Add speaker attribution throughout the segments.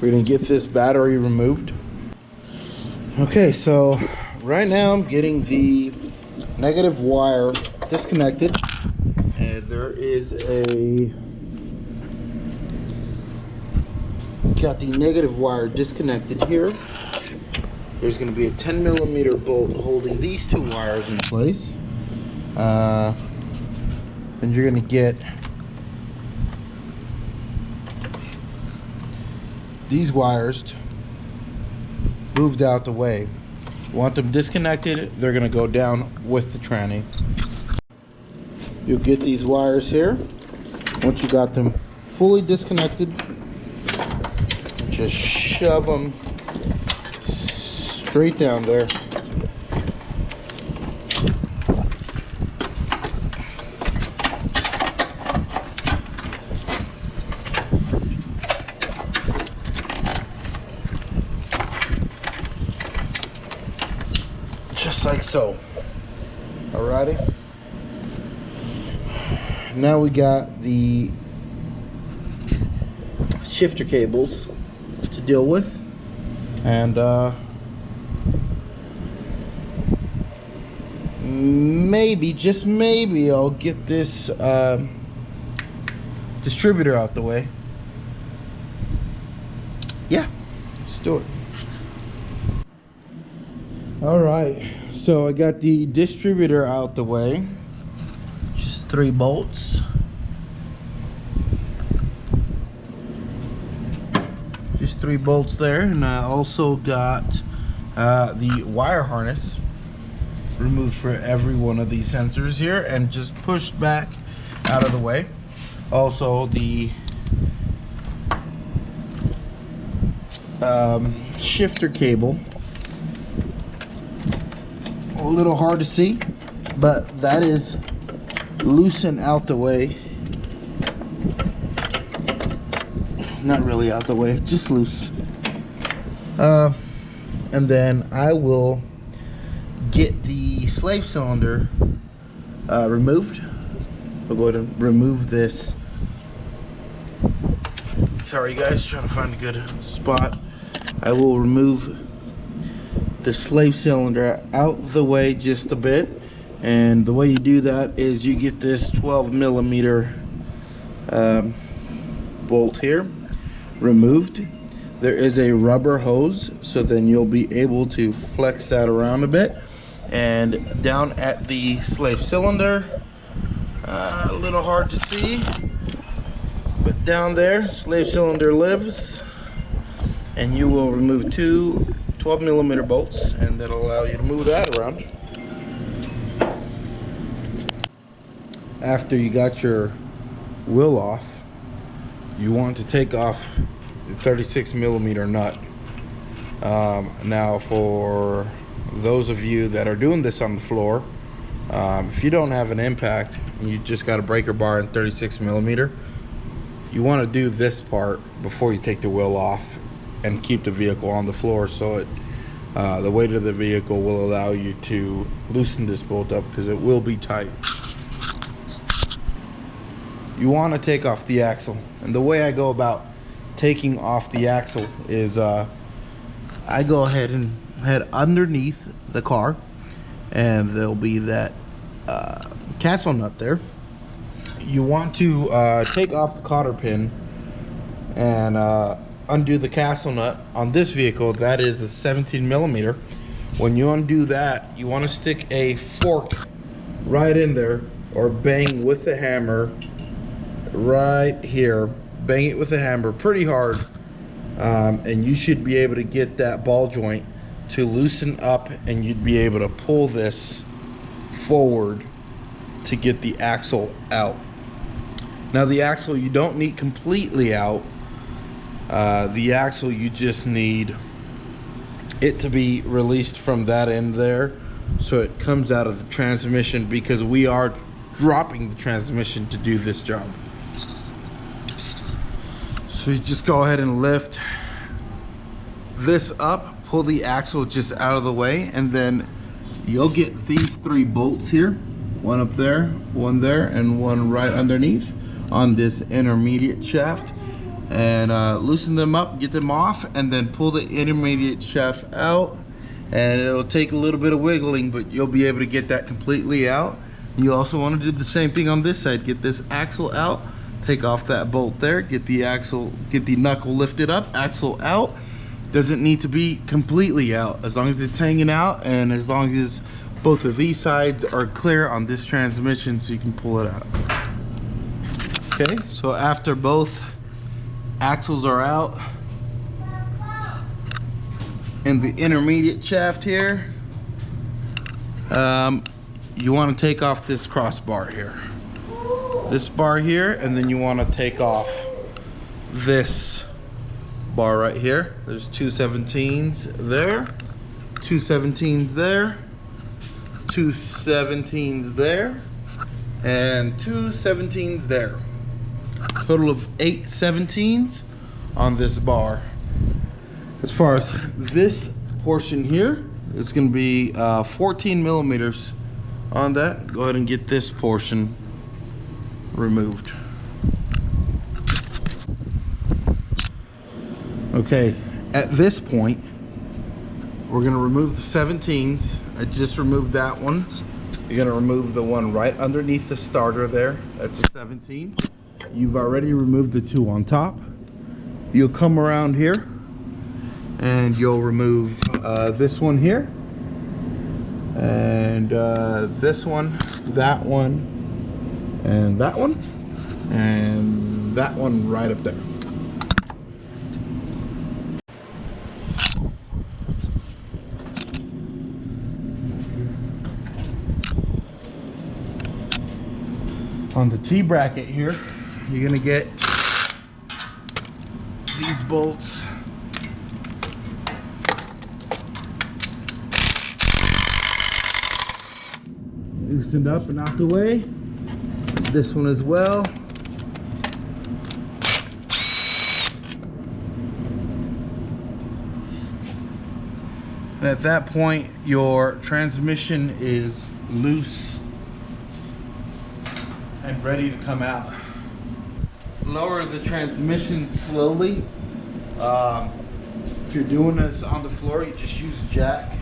Speaker 1: We're gonna get this battery removed. Okay, so right now I'm getting the negative wire disconnected, and there is got the negative wire disconnected here. There's going to be a 10mm bolt holding these two wires in place. And you're going to get these wires moved out the way. You want them disconnected, they're going to go down with the tranny. You'll get these wires here. Once you got them fully disconnected, just shove them straight down there. Just like so. Alrighty. Now we got the shifter cables to deal with, and maybe, just maybe, I'll get this distributor out the way. Yeah, let's do it. All right, so I got the distributor out the way. Just 3 bolts. Just 3 bolts there, and I also got the wire harness removed for every one of these sensors here and just pushed back out of the way. Also the shifter cable, a little hard to see, but that is loosened out the way. Not really out the way, just loose. And then I will get the slave cylinder removed. We'll go ahead and remove this. Sorry guys, trying to find a good spot. I will remove the slave cylinder out the way just a bit, and the way you do that is you get this 12mm bolt here removed. There is a rubber hose, so then you'll be able to flex that around a bit, and down at the slave cylinder, a little hard to see, but down there slave cylinder lives, and you will remove 2 12mm bolts, and that'll allow you to move that around. After you got your wheel off, you want to take off the 36mm nut. Now for those of you that are doing this on the floor, if you don't have an impact and you just got a breaker bar and 36mm, you want to do this part before you take the wheel off and keep the vehicle on the floor, so it the weight of the vehicle will allow you to loosen this bolt up, because it will be tight. You want to take off the axle, and the way I go about taking off the axle is I go ahead and head underneath the car, and there'll be that castle nut there. You want to take off the cotter pin and undo the castle nut. On this vehicle, that is a 17mm. When you undo that, you want to stick a fork right in there, or bang with the hammer right here. Bang it with the hammer pretty hard, and you should be able to get that ball joint to loosen up, and you'd be able to pull this forward to get the axle out. Now the axle you don't need completely out. The axle, you just need it to be released from that end there, so it comes out of the transmission, because we are dropping the transmission to do this job. So you just go ahead and lift this up, pull the axle just out of the way, and then you'll get these 3 bolts here, one up there, one there, and one right underneath on this intermediate shaft. and loosen them up, get them off, and then pull the intermediate shaft out. And it'll take a little bit of wiggling, but you'll be able to get that completely out. You also want to do the same thing on this side. Get this axle out, take off that bolt there, get the axle, get the knuckle lifted up, axle out. Doesn't need to be completely out, as long as it's hanging out and as long as both of these sides are clear on this transmission, so you can pull it out. Okay, so after both axles are out and the intermediate shaft here, you want to take off this crossbar here, this bar here, and then you want to take off this bar right here. There's two 17s there, two 17s there, two 17s there, and two 17s there. Total of 8 17s on this bar. As far as this portion here, it's going to be 14 millimeters on that. Go ahead and get this portion removed. Okay, at this point, we're going to remove the 17s. I just removed that one. You're going to remove the one right underneath the starter there. That's a 17. You've already removed the two on top. You'll come around here and you'll remove this one here, and this one, that one, and that one, and that one right up there. On the T-bracket here, you're gonna get these bolts loosened up and out the way. This one as well. And at that point, your transmission is loose and ready to come out. Lower the transmission slowly. If you're doing this on the floor, you just use a jack.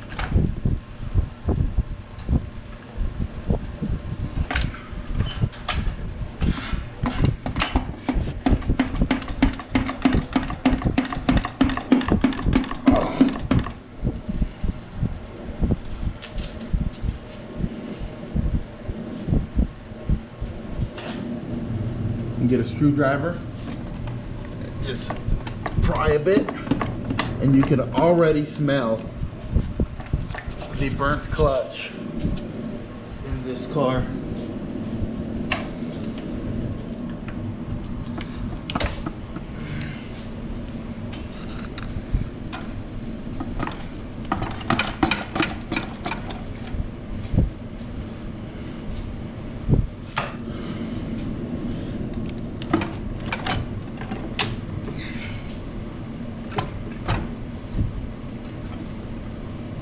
Speaker 1: Get a screwdriver, just pry a bit, and you can already smell the burnt clutch in this car.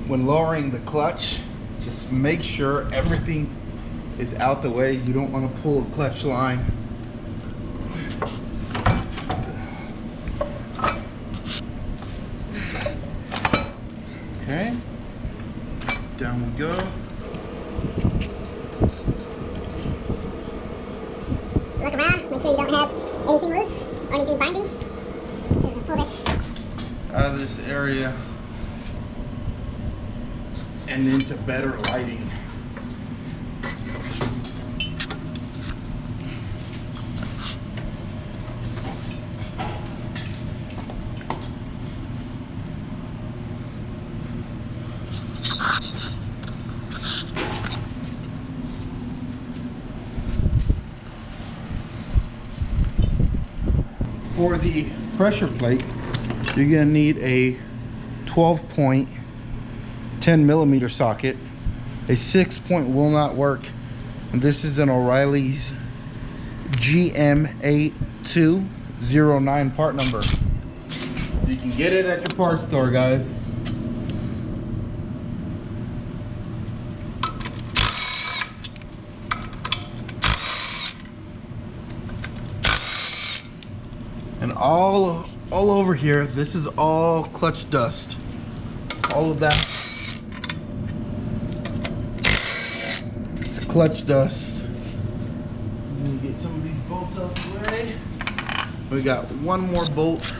Speaker 1: When lowering the clutch, just make sure everything is out the way. You don't want to pull a clutch line. Okay, down we go.
Speaker 2: Look around, make sure you don't have anything loose or anything binding. So we're gonna pull this
Speaker 1: out of this area and into better lighting. For the pressure plate, you're gonna need a 12-point 10 millimeter socket. A 6-point will not work, and this is an O'Reilly's GM8209 part number. You can get it at your parts store, guys. And all over here, this is all clutch dust. All of that. It's clutch dust. Let me get some of these bolts out of the way. We got one more bolt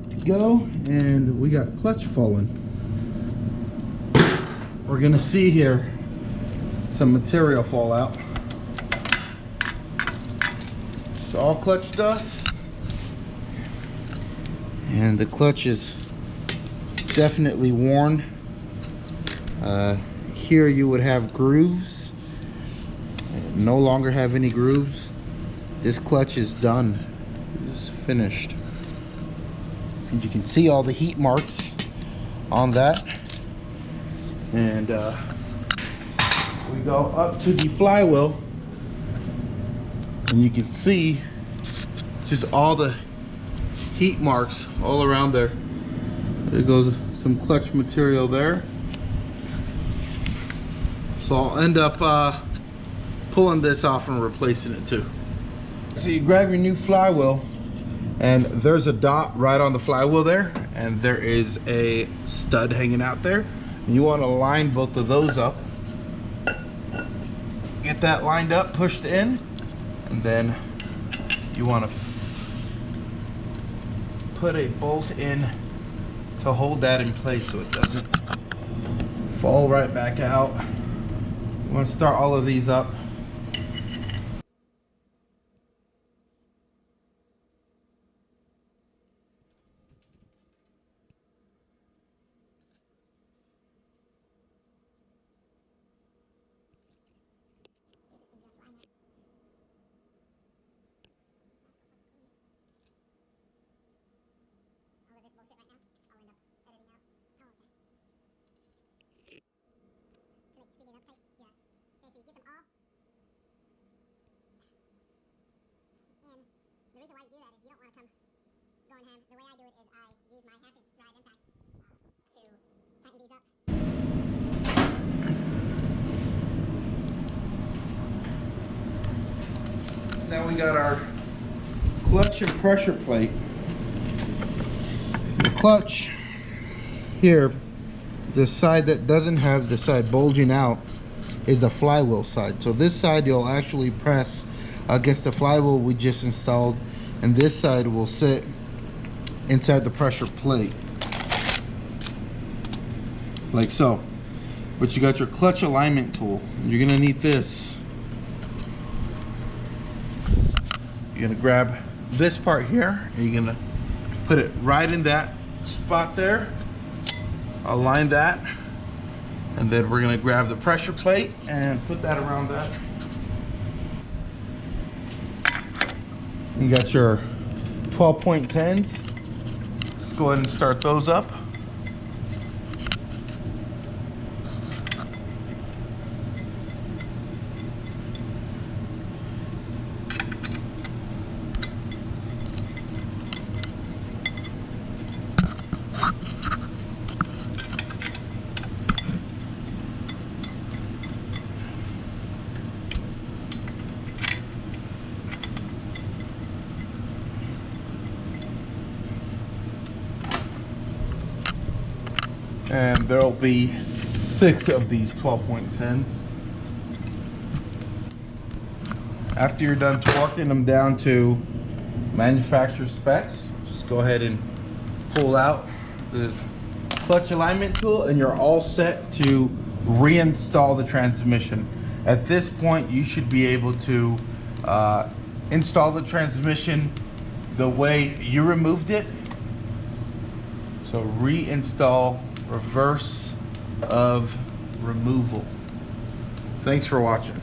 Speaker 1: to go, and we got clutch falling. We're gonna see here some material fall out. It's all clutch dust, and the clutch is definitely worn. Here you would have grooves. No longer have any grooves. This clutch is done. It's finished. And you can see all the heat marks on that. And we go up to the flywheel, and you can see just all the heat marks all around there. There goes some clutch material there. So I'll end up pulling this off and replacing it too. So you grab your new flywheel, and there's a dot right on the flywheel there, and there is a stud hanging out there. And you want to line both of those up. Get that lined up, pushed in, and then you want to put a bolt in to hold that in place so it doesn't fall right back out. You want to start all of these up.
Speaker 2: The reason why you do that is you don't want to come going ham. The way I do it is I use my 1/2-inch drive impact to tighten these up.
Speaker 1: Now we got our clutch and pressure plate. The clutch here, the side that doesn't have the side bulging out, is the flywheel side. So this side you'll actually press against the flywheel we just installed, and this side will sit inside the pressure plate like so. But you got your clutch alignment tool. You're gonna need this. You're gonna grab this part here, and you're gonna put it right in that spot there, align that, and then we're gonna grab the pressure plate and put that around that. You got your 12.10s. Let's go ahead and start those up. And there'll be 6 of these 12.10s. After you're done torquing them down to manufacturer specs, just go ahead and pull out the clutch alignment tool, and you're all set to reinstall the transmission. At this point, you should be able to install the transmission the way you removed it. So reinstall reverse of removal. Thanks for watching.